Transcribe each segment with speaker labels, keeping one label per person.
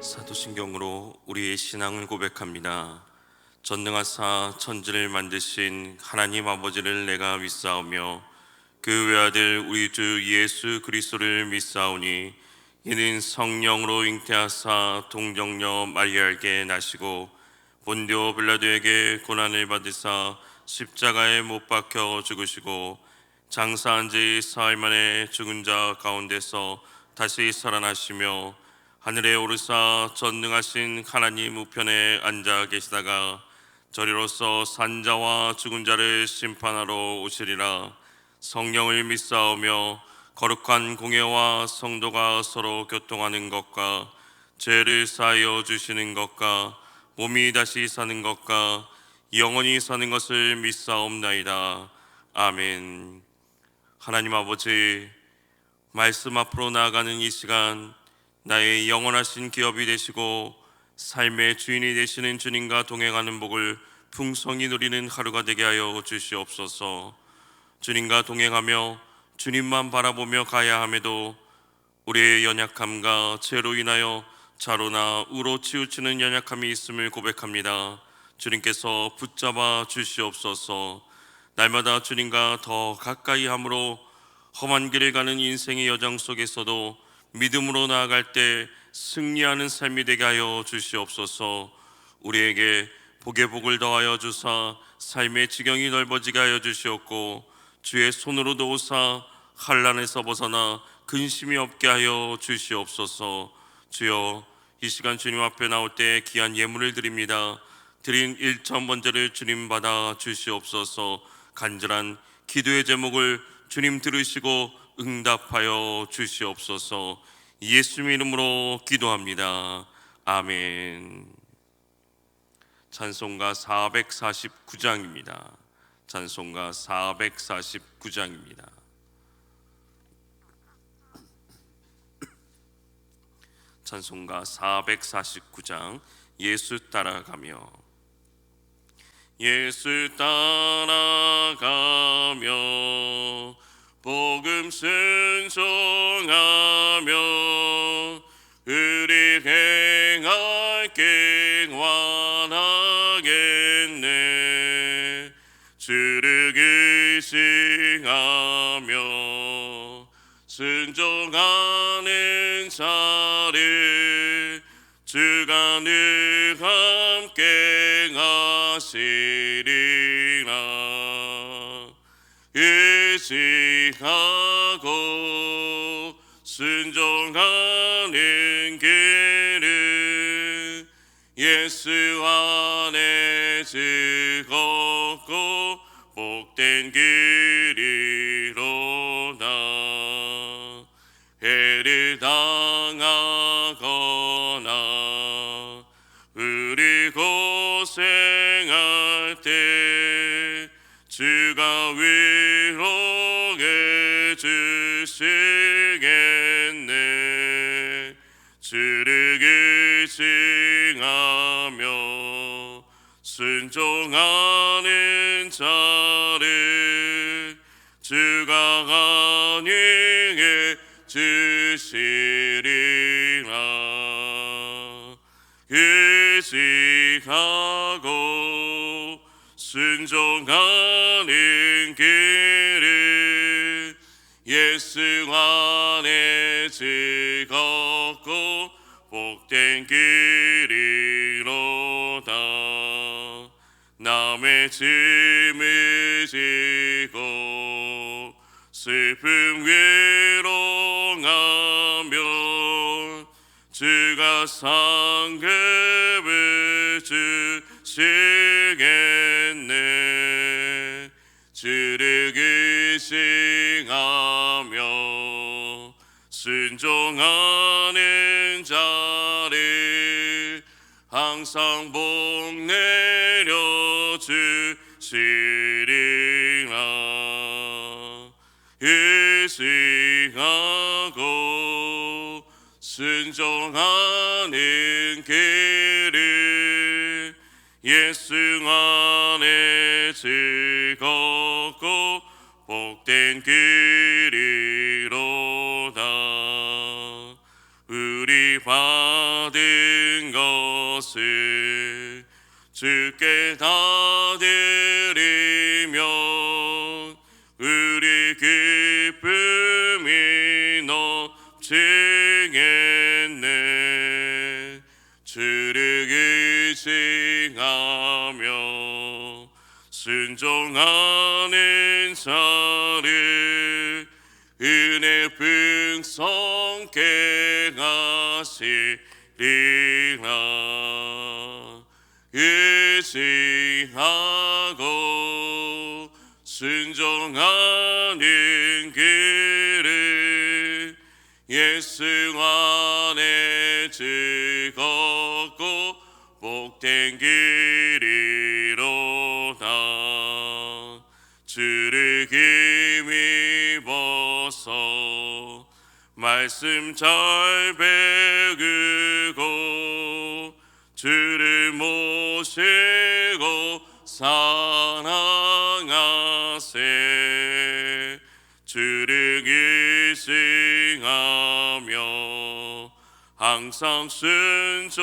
Speaker 1: 사도신경으로 우리의 신앙을 고백합니다. 전능하사 천지를 만드신 하나님 아버지를 내가 믿사오며 그 외아들 우리 주 예수 그리스도를 믿사오니 이는 성령으로 잉태하사 동정녀 마리아에게 나시고 본디오 빌라도에게 고난을 받으사 십자가에 못 박혀 죽으시고 장사한 지 사흘 만에 죽은 자 가운데서 다시 살아나시며 하늘에 오르사 전능하신 하나님 우편에 앉아 계시다가 저리로서 산자와 죽은 자를 심판하러 오시리라. 성령을 믿사오며 거룩한 공예와 성도가 서로 교통하는 것과 죄를 사하여 주시는 것과 몸이 다시 사는 것과 영원히 사는 것을 믿사옵나이다. 아멘. 하나님 아버지, 말씀 앞으로 나아가는 이 시간 나의 영원하신 기업이 되시고 삶의 주인이 되시는 주님과 동행하는 복을 풍성히 누리는 하루가 되게 하여 주시옵소서. 주님과 동행하며 주님만 바라보며 가야 함에도 우리의 연약함과 죄로 인하여 좌로나 우로 치우치는 연약함이 있음을 고백합니다. 주님께서 붙잡아 주시옵소서. 날마다 주님과 더 가까이 함으로 험한 길을 가는 인생의 여정 속에서도 믿음으로 나아갈 때 승리하는 삶이 되게 하여 주시옵소서. 우리에게 복의 복을 더하여 주사 삶의 지경이 넓어지게 하여 주시옵고 주의 손으로 도우사 환난에서 벗어나 근심이 없게 하여 주시옵소서. 주여, 이 시간 주님 앞에 나올 때 귀한 예물을 드립니다. 드린 1천 번제를 주님 받아 주시옵소서. 간절한 기도의 제목을 주님 들으시고 응답하여 주시옵소서. 예수님 이름으로 기도합니다. 아멘. 찬송가 449장입니다. 찬송가 449장입니다. 찬송가 449장. 예수 따라가며. 예수 따라가며 복음 순종하며 의리 행할 길 원하겠네. 주를 의식하며 순종하는 자를 주가 늘 함께 하시리라. 의식하고 순종하는 길은 예수 안에 즐겁고 복된 길이로다. 해를 당하거나 우리 고생할 때 주가 위로해 주시겠네. 주를 의식하며 순종하는 자를 주가 안위해 주시리라. 의식하고 순종하는 길은 예수 안에 즐겁고 복된 길이로다. 남의 짐을 지고 슬픔 위로하며 주가 상급을 주시겠네. 주를 의식하며 순종하는 자를 항상 복 내려 주시리라. 의식하고 순종하는 길을 예수 안에 즐겁고 복된 길이로다. 우리 받은 것을 주께 다 드리면 우리 기쁨이 넘치겠네. 주를 의지하며 순종하는 자를 은혜 풍성케 하시리라. 의지하고 순종하는 길을 예수 안에 즐겁고 복된 길이로다. 주를 힘입어서 말씀 잘 배우고 주를 모시고 사랑하세. 주를 의지하며 항상 순종하며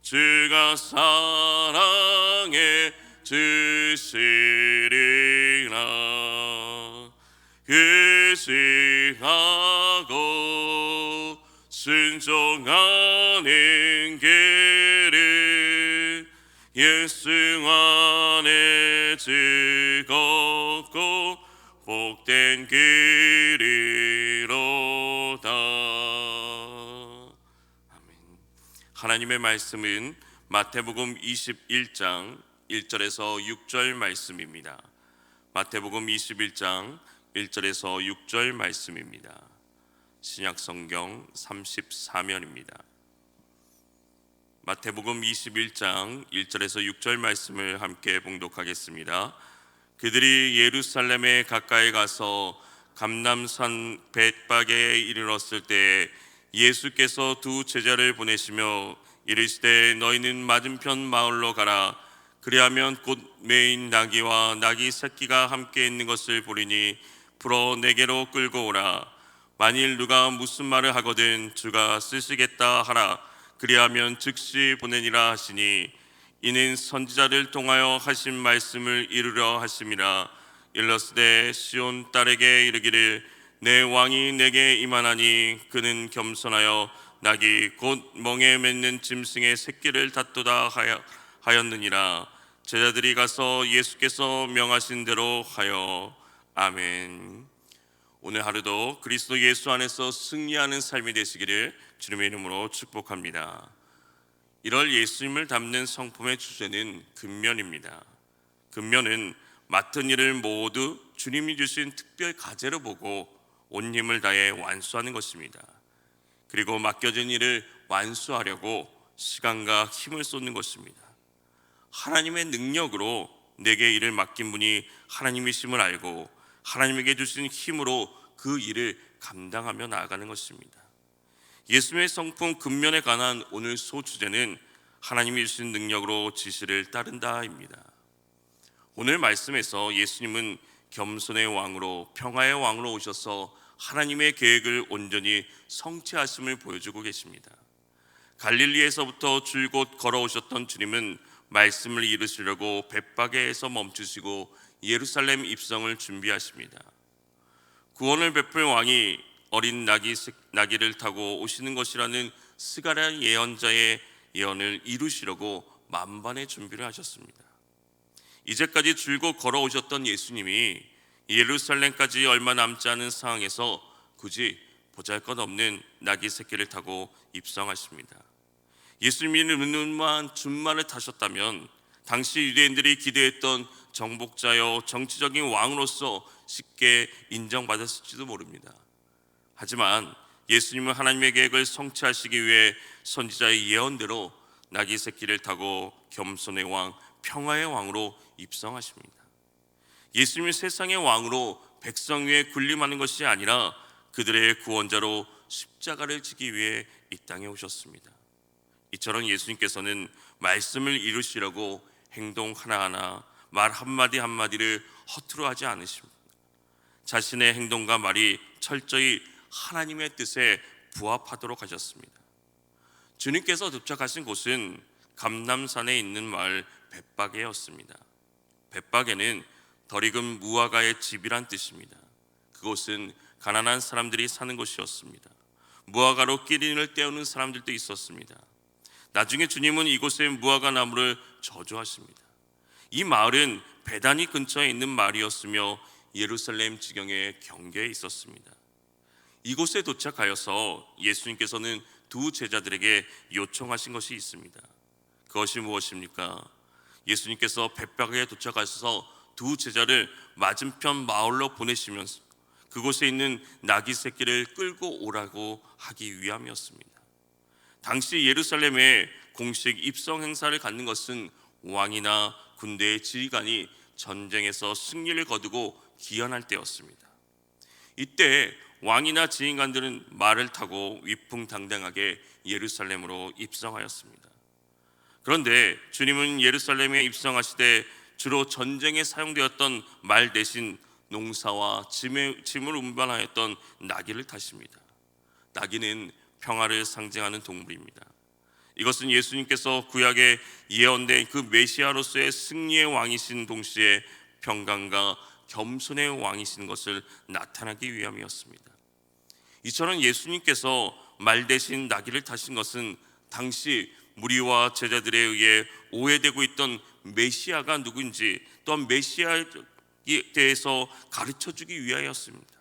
Speaker 1: 주가 사랑해 주시리라. 의지하고 순종하는 길을 예수 안에 즐겁고 복된 길이로다. 아멘. 하나님의 말씀은 마태복음 21장 1절에서 6절 말씀입니다. 마태복음 21장 1절에서 6절 말씀입니다. 신약성경 34면입니다. 마태복음 21장 1절에서 6절 말씀을 함께 봉독하겠습니다. 그들이 예루살렘에 가까이 가서 감람산 벳박에 이르렀을 때 예수께서 두 제자를 보내시며 이르시되 너희는 맞은편 마을로 가라. 그리하면 곧 매인 나귀와 나귀 새끼가 함께 있는 것을 보리니 풀어 내게로 끌고 오라. 만일 누가 무슨 말을 하거든 주가 쓰시겠다 하라. 그리하면 즉시 보내니라 하시니 이는 선지자를 통하여 하신 말씀을 이루려 하심이라. 일러스되 시온 딸에게 이르기를 내 왕이 내게 임하나니 그는 겸손하여 나귀 곧 멍에 맺는 짐승의 새끼를 다투다 하였느니라. 제자들이 가서 예수께서 명하신 대로 하여. 아멘. 오늘 하루도 그리스도 예수 안에서 승리하는 삶이 되시기를 주님의 이름으로 축복합니다. 1월 예수님을 담는 성품의 주제는 근면입니다. 근면은 맡은 일을 모두 주님이 주신 특별 과제로 보고 온 힘을 다해 완수하는 것입니다. 그리고 맡겨진 일을 완수하려고 시간과 힘을 쏟는 것입니다. 하나님의 능력으로 내게 일을 맡긴 분이 하나님이심을 알고 하나님에게 주신 힘으로 그 일을 감당하며 나아가는 것입니다. 예수님의 성품 근면에 관한 오늘 소주제는 하나님이 주신 능력으로 지시를 따른다입니다. 오늘 말씀에서 예수님은 겸손의 왕으로 평화의 왕으로 오셔서 하나님의 계획을 온전히 성취하심을 보여주고 계십니다. 갈릴리에서부터 줄곧 걸어오셨던 주님은 말씀을 이루시려고 벳바게에서 멈추시고 예루살렘 입성을 준비하십니다. 구원을 베풀 왕이 어린 나귀를 타고 오시는 것이라는 스가랴 예언자의 예언을 이루시려고 만반의 준비를 하셨습니다. 이제까지 줄곧 걸어오셨던 예수님이 예루살렘까지 얼마 남지 않은 상황에서 굳이 보잘것없는 나귀 새끼를 타고 입성하십니다. 예수님이 눈만 준말을 타셨다면 당시 유대인들이 기대했던 정복자여 정치적인 왕으로서 쉽게 인정받았을지도 모릅니다. 하지만 예수님은 하나님의 계획을 성취하시기 위해 선지자의 예언대로 나귀 새끼를 타고 겸손의 왕, 평화의 왕으로 입성하십니다. 예수님이 세상의 왕으로 백성 위에 군림하는 것이 아니라 그들의 구원자로 십자가를 지기 위해 이 땅에 오셨습니다. 이처럼 예수님께서는 말씀을 이루시려고 행동 하나하나, 말 한마디 한마디를 허투루 하지 않으십니다. 자신의 행동과 말이 철저히 하나님의 뜻에 부합하도록 하셨습니다. 주님께서 도착하신 곳은 감람산에 있는 마을 벳바게였습니다. 벳바게는 덜 익은 무화과의 집이란 뜻입니다. 그곳은 가난한 사람들이 사는 곳이었습니다. 무화과로 끼니를 때우는 사람들도 있었습니다. 나중에 주님은 이곳의 무화과 나무를 저주하십니다. 이 마을은 베다니 근처에 있는 마을이었으며 예루살렘 지경의 경계에 있었습니다. 이곳에 도착하여서 예수님께서는 두 제자들에게 요청하신 것이 있습니다. 그것이 무엇입니까? 예수님께서 벳바게에 도착하셔서 두 제자를 맞은편 마을로 보내시면서 그곳에 있는 나귀 새끼를 끌고 오라고 하기 위함이었습니다. 당시 예루살렘에 공식 입성 행사를 갖는 것은 왕이나 군대의 지휘관이 전쟁에서 승리를 거두고 귀환할 때였습니다. 이때 왕이나 지휘관들은 말을 타고 위풍당당하게 예루살렘으로 입성하였습니다. 그런데 주님은 예루살렘에 입성하시되 주로 전쟁에 사용되었던 말 대신 농사와 짐을 운반하였던 나귀를 타십니다. 나귀는 평화를 상징하는 동물입니다. 이것은 예수님께서 구약에 예언된 그 메시아로서의 승리의 왕이신 동시에 평강과 겸손의 왕이신 것을 나타나기 위함이었습니다. 이처럼 예수님께서 말 대신 나귀를 타신 것은 당시 무리와 제자들에 의해 오해되고 있던 메시아가 누구인지 또한 메시아에 대해서 가르쳐주기 위하였습니다.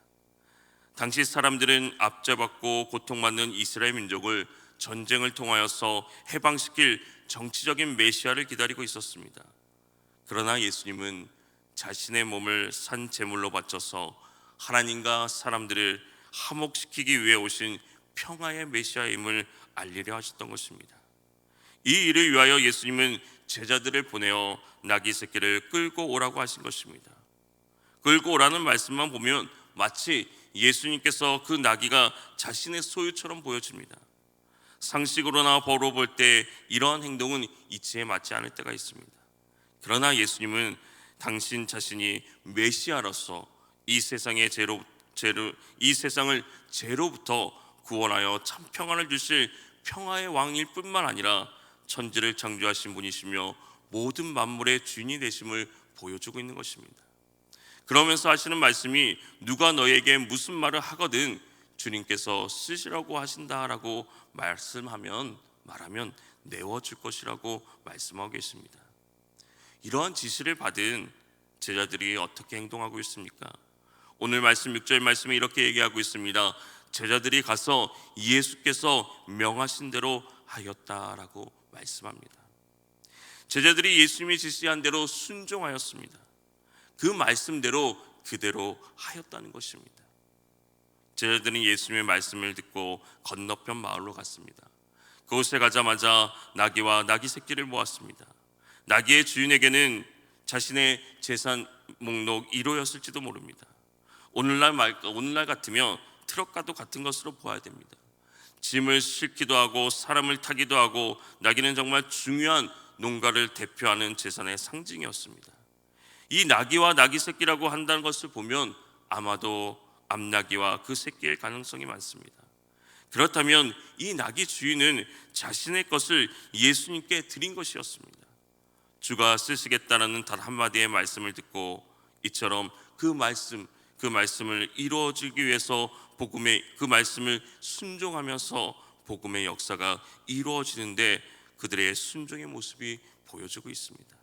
Speaker 1: 당시 사람들은 압제받고 고통받는 이스라엘 민족을 전쟁을 통하여서 해방시킬 정치적인 메시아를 기다리고 있었습니다. 그러나 예수님은 자신의 몸을 산 제물로 바쳐서 하나님과 사람들을 화목시키기 위해 오신 평화의 메시아임을 알리려 하셨던 것입니다. 이 일을 위하여 예수님은 제자들을 보내어 나귀 새끼를 끌고 오라고 하신 것입니다. 끌고 오라는 말씀만 보면 마치 예수님께서 그 나귀가 자신의 소유처럼 보여집니다. 상식으로나 법으로 볼 때 이러한 행동은 이치에 맞지 않을 때가 있습니다. 그러나 예수님은 당신 자신이 메시아로서 이 세상을 죄로부터 구원하여 참 평안을 주실 평화의 왕일 뿐만 아니라 천지를 창조하신 분이시며 모든 만물의 주인이 되심을 보여주고 있는 것입니다. 그러면서 하시는 말씀이 누가 너에게 무슨 말을 하거든 주님께서 쓰시라고 하신다라고 말하면 내어줄 것이라고 말씀하고 계십니다. 이러한 지시를 받은 제자들이 어떻게 행동하고 있습니까? 오늘 말씀 6절 말씀에 이렇게 얘기하고 있습니다. 제자들이 가서 예수께서 명하신 대로 하였다라고 말씀합니다. 제자들이 예수님이 지시한 대로 순종하였습니다. 그 말씀대로 그대로 하였다는 것입니다. 제자들은 예수님의 말씀을 듣고 건너편 마을로 갔습니다. 그곳에 가자마자 나귀와 나귀 새끼를 모았습니다. 나귀의 주인에게는 자신의 재산 목록 1호였을지도 모릅니다. 오늘날 같으면 트럭과도 같은 것으로 보아야 됩니다. 짐을 싣기도 하고 사람을 타기도 하고 나귀는 정말 중요한 농가를 대표하는 재산의 상징이었습니다. 이 나귀와 나귀 새끼라고 한다는 것을 보면 아마도 암나귀와 그 새끼일 가능성이 많습니다. 그렇다면 이 나귀 주인은 자신의 것을 예수님께 드린 것이었습니다. 주가 쓰시겠다라는 단 한마디의 말씀을 듣고 이처럼 그 말씀을 이루어지기 위해서 그 말씀을 순종하면서 복음의 역사가 이루어지는데 그들의 순종의 모습이 보여지고 있습니다.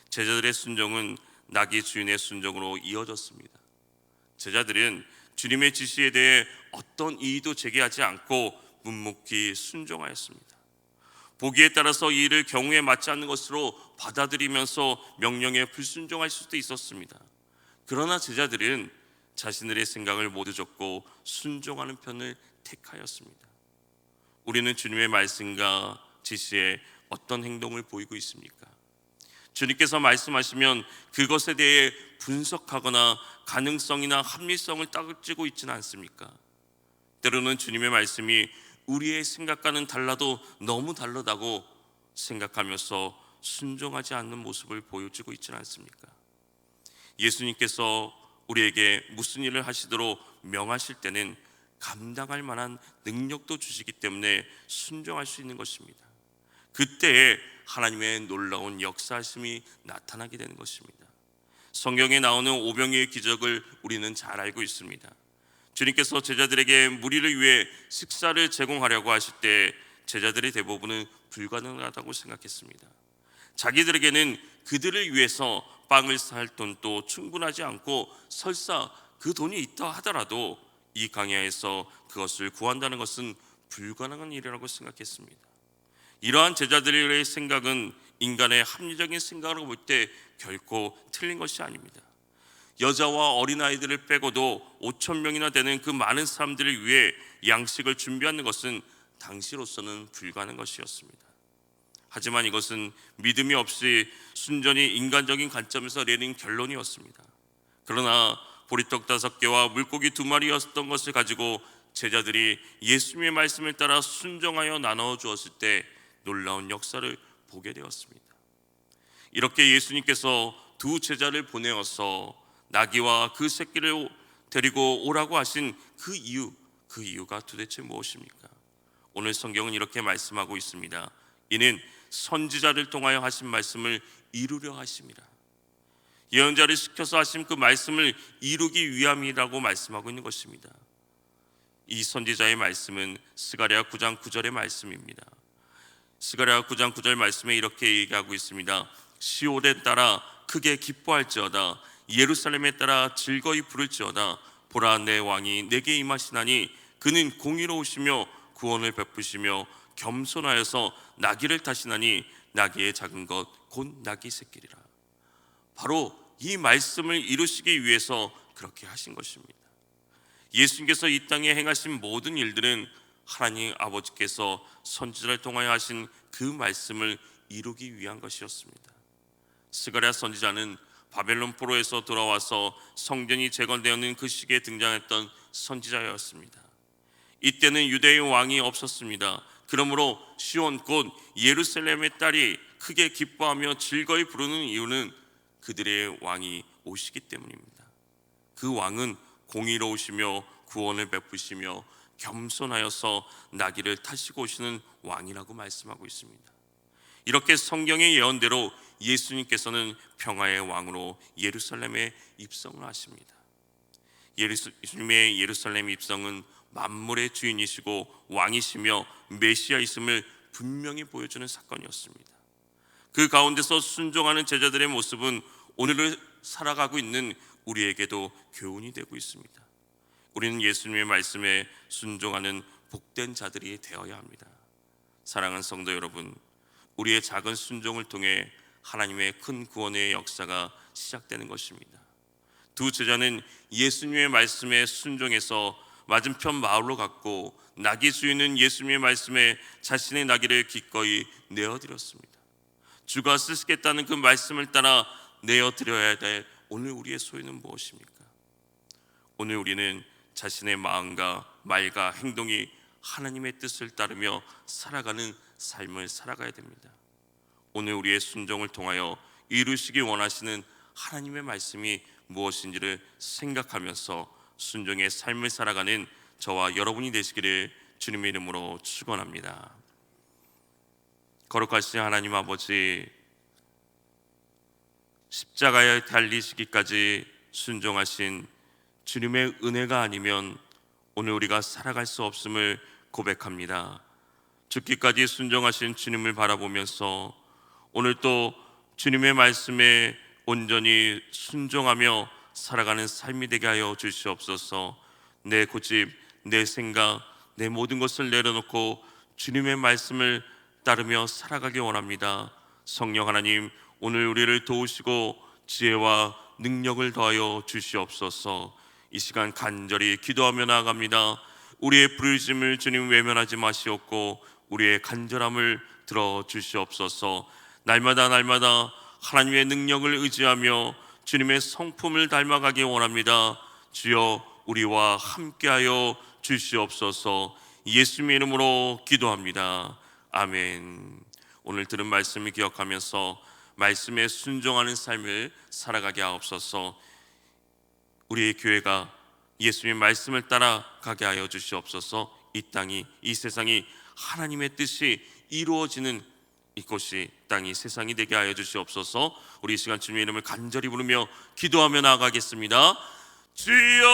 Speaker 1: 제자들의 순종은 나귀 주인의 순종으로 이어졌습니다. 제자들은 주님의 지시에 대해 어떤 이의도 제기하지 않고 묵묵히 순종하였습니다. 보기에 따라서 이 일을 경우에 맞지 않는 것으로 받아들이면서 명령에 불순종할 수도 있었습니다. 그러나 제자들은 자신들의 생각을 모두 접고 순종하는 편을 택하였습니다. 우리는 주님의 말씀과 지시에 어떤 행동을 보이고 있습니까? 주님께서 말씀하시면 그것에 대해 분석하거나 가능성이나 합리성을 따지고 있지는 않습니까? 때로는 주님의 말씀이 우리의 생각과는 달라도 너무 다르다고 생각하면서 순종하지 않는 모습을 보여주고 있지는 않습니까? 예수님께서 우리에게 무슨 일을 하시도록 명하실 때는 감당할 만한 능력도 주시기 때문에 순종할 수 있는 것입니다. 그때에 하나님의 놀라운 역사하심이 나타나게 되는 것입니다. 성경에 나오는 오병이의 기적을 우리는 잘 알고 있습니다. 주님께서 제자들에게 무리를 위해 식사를 제공하려고 하실 때 제자들의 대부분은 불가능하다고 생각했습니다. 자기들에게는 그들을 위해서 빵을 살 돈도 충분하지 않고 설사 그 돈이 있다 하더라도 이 광야에서 그것을 구한다는 것은 불가능한 일이라고 생각했습니다. 이러한 제자들의 생각은 인간의 합리적인 생각으로 볼 때 결코 틀린 것이 아닙니다. 여자와 어린아이들을 빼고도 5천 명이나 되는 그 많은 사람들을 위해 양식을 준비하는 것은 당시로서는 불가능한 것이었습니다. 하지만 이것은 믿음이 없이 순전히 인간적인 관점에서 내린 결론이었습니다. 그러나 보리떡 5개와 물고기 2마리였던 것을 가지고 제자들이 예수님의 말씀을 따라 순종하여 나눠 주었을 때 놀라운 역사를 보게 되었습니다. 이렇게 예수님께서 2 제자를 보내어서 나귀와 그 새끼를 데리고 오라고 하신 그 이유가 도대체 무엇입니까? 오늘 성경은 이렇게 말씀하고 있습니다. 이는 선지자를 통하여 하신 말씀을 이루려 하심이라. 예언자를 시켜서 하신 그 말씀을 이루기 위함이라고 말씀하고 있는 것입니다. 이 선지자의 말씀은 스가랴 9장 9절의 말씀입니다. 스가랴 9장 9절 말씀에 이렇게 얘기하고 있습니다. 시온에 따라 크게 기뻐할지어다. 예루살렘에 따라 즐거이 부를지어다. 보라, 내 왕이 내게 임하시나니 그는 공의로우시며 구원을 베푸시며 겸손하여서 나귀를 타시나니 나귀의 작은 것 곧 나귀 새끼리라. 바로 이 말씀을 이루시기 위해서 그렇게 하신 것입니다. 예수님께서 이 땅에 행하신 모든 일들은 하나님 아버지께서 선지자를 통하여 하신 그 말씀을 이루기 위한 것이었습니다. 스가랴 선지자는 바벨론 포로에서 돌아와서 성전이 재건되었는 그 시기에 등장했던 선지자였습니다. 이때는 유대의 왕이 없었습니다. 그러므로 시온 곧 예루살렘의 딸이 크게 기뻐하며 즐거이 부르는 이유는 그들의 왕이 오시기 때문입니다. 그 왕은 공의로우시며 구원을 베푸시며 겸손하여서 나귀를 타시고 오시는 왕이라고 말씀하고 있습니다. 이렇게 성경의 예언대로 예수님께서는 평화의 왕으로 예루살렘에 입성을 하십니다. 예수님의 예루살렘 입성은 만물의 주인이시고 왕이시며 메시아이심을 분명히 보여주는 사건이었습니다. 그 가운데서 순종하는 제자들의 모습은 오늘을 살아가고 있는 우리에게도 교훈이 되고 있습니다. 우리는 예수님의 말씀에 순종하는 복된 자들이 되어야 합니다. 사랑하는 성도 여러분, 우리의 작은 순종을 통해 하나님의 큰 구원의 역사가 시작되는 것입니다. 2 제자는 예수님의 말씀에 순종해서 맞은편 마을로 갔고 나귀 주인은 예수님의 말씀에 자신의 나귀를 기꺼이 내어드렸습니다. 주가 쓰시겠다는 그 말씀을 따라 내어드려야 될 오늘 우리의 소유는 무엇입니까? 오늘 우리는 자신의 마음과 말과 행동이 하나님의 뜻을 따르며 살아가는 삶을 살아가야 됩니다. 오늘 우리의 순종을 통하여 이루시기 원하시는 하나님의 말씀이 무엇인지를 생각하면서 순종의 삶을 살아가는 저와 여러분이 되시기를 주님의 이름으로 축원합니다. 거룩하신 하나님 아버지, 십자가에 달리시기까지 순종하신 주님의 은혜가 아니면 오늘 우리가 살아갈 수 없음을 고백합니다. 죽기까지 순종하신 주님을 바라보면서 오늘 또 주님의 말씀에 온전히 순종하며 살아가는 삶이 되게 하여 주시옵소서. 내 고집, 내 생각, 내 모든 것을 내려놓고 주님의 말씀을 따르며 살아가기 원합니다. 성령 하나님, 오늘 우리를 도우시고 지혜와 능력을 더하여 주시옵소서. 이 시간 간절히 기도하며 나아갑니다. 우리의 부르심을 주님 외면하지 마시옵고 우리의 간절함을 들어주시옵소서. 날마다 하나님의 능력을 의지하며 주님의 성품을 닮아가기 원합니다. 주여, 우리와 함께하여 주시옵소서. 예수님의 이름으로 기도합니다. 아멘. 오늘 들은 말씀을 기억하면서 말씀에 순종하는 삶을 살아가게 하옵소서. 우리의 교회가 예수님의 말씀을 따라가게 하여 주시옵소서. 이 땅이, 이 세상이 하나님의 뜻이 이루어지는 이곳이, 땅이, 세상이 되게 하여 주시옵소서. 우리 이 시간 주님의 이름을 간절히 부르며 기도하며 나아가겠습니다. 주여